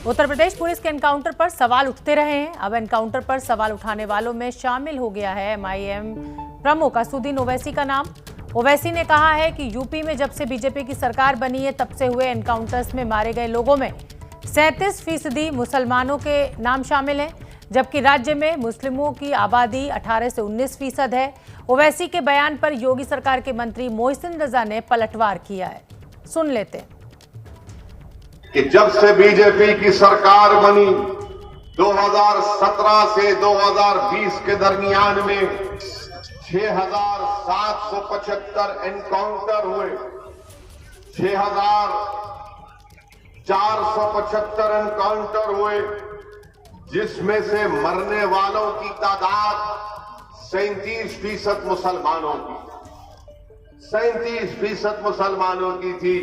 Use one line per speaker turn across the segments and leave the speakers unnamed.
Uttar Pradesh police के encounter पर सवाल उठते रहे हैं। अब एनकाउंटर पर सवाल उठाने वालों में शामिल हो गया है MIM प्रमुख असदुद्दीन ओवैसी का नाम। ओवैसी ने कहा है कि यूपी में जब से बीजेपी की सरकार बनी है तब से हुए एनकाउंटर्स में मारे गए लोगों में 37% मुसलमानों के नाम शामिल हैं, जबकि राज्य में मुस्लिमों की आबादी 18 से 19% है। ओवैसी के बयान पर योगी सरकार के मंत्री मोहसिन रजा ने पलटवार किया है। सुन लेते हैं
कि जब से बीजेपी की सरकार बनी 2017 से 2020 के दरमियान में 6,775 एनकाउंटर हुए, 6,475 एनकाउंटर हुए, जिसमें से मरने वालों की तादाद 37% मुसलमानों की 37% मुसलमानों की थी।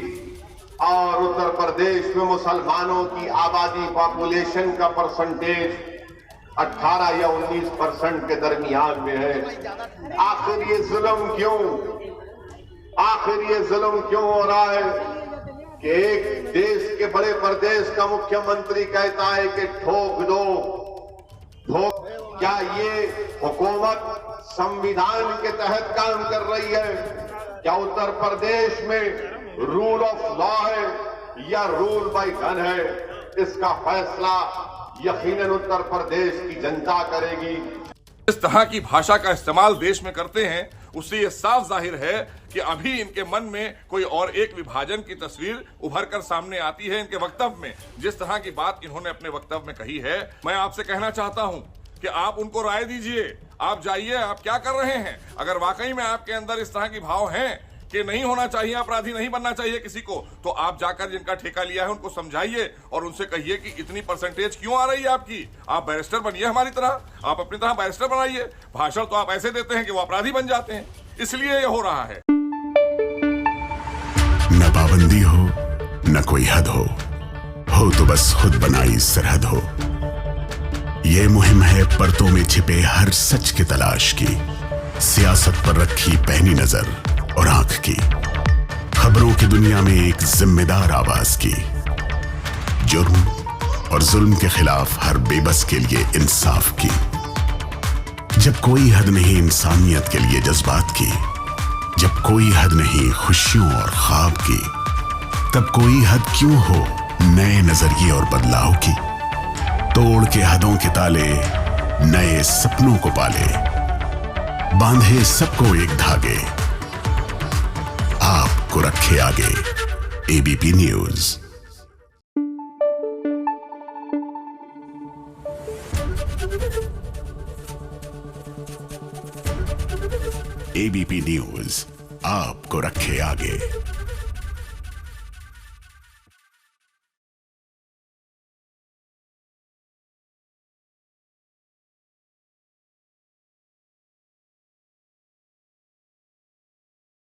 और उत्तर प्रदेश में मुसलमानों की आबादी पॉपुलेशन का परसेंटेज 18 या 19% के दरमियान में है। आखिर ये जुल्म क्यों हो रहा है कि एक देश के बड़े प्रदेश का मुख्यमंत्री कहता है कि ठोक दो। क्या ये हुकूमत संविधान के तहत काम कर रही है? क्या उत्तर प्रदेश में रूल ऑफ लॉ है या रूल बाय गन है? इसका फैसला यकीनन उत्तर प्रदेश की जनता करेगी।
इस तरह की भाषा का इस्तेमाल देश में करते हैं, उससे ये साफ जाहिर है कि अभी इनके मन में कोई और एक विभाजन की तस्वीर उभर कर सामने आती है। इनके वक्तव्य में जिस तरह की बात इन्होंने अपने वक्तव्य में कही है, मैं आपसे कहना चाहता हूं कि आप उनको राय दीजिए। आप जाइए, आप क्या कर रहे हैं? अगर वाकई में आपके अंदर इस तरह की भाव हैं कि नहीं होना चाहिए, अपराधी नहीं बनना चाहिए किसी को, तो आप जाकर जिनका ठेका लिया है उनको समझाइए और उनसे कहिए कि इतनी परसेंटेज क्यों आ रही है आपकी। आप बैरिस्टर बनिए हमारी तरह, आप अपनी तरह बैरिस्टर बनाइए। भाषण तो आप ऐसे देते हैं कि वो अपराधी बन जाते हैं, इसलिए ये हो रहा है।
न पाबंदी हो न कोई हद हो तो बस खुद बनाई सरहद हो। ये मुहिम है परतों में छिपे हर सच की तलाश की, सियासत पर रखी पैनी नजर और आंख की, खबरों की दुनिया में एक जिम्मेदार आवाज की, जुर्म और जुल्म के खिलाफ हर बेबस के लिए इंसाफ की। जब कोई हद नहीं इंसानियत के लिए जज्बात की, जब कोई हद नहीं खुशियों और ख्वाब की, तब कोई हद क्यों हो नए नजरिए और बदलाव की। तोड़ के हदों के ताले नए सपनों को पाले, बांधे सबको एक धागे, आपको रखे आगे। ABP news. ABP न्यूज आपको रखे आगे।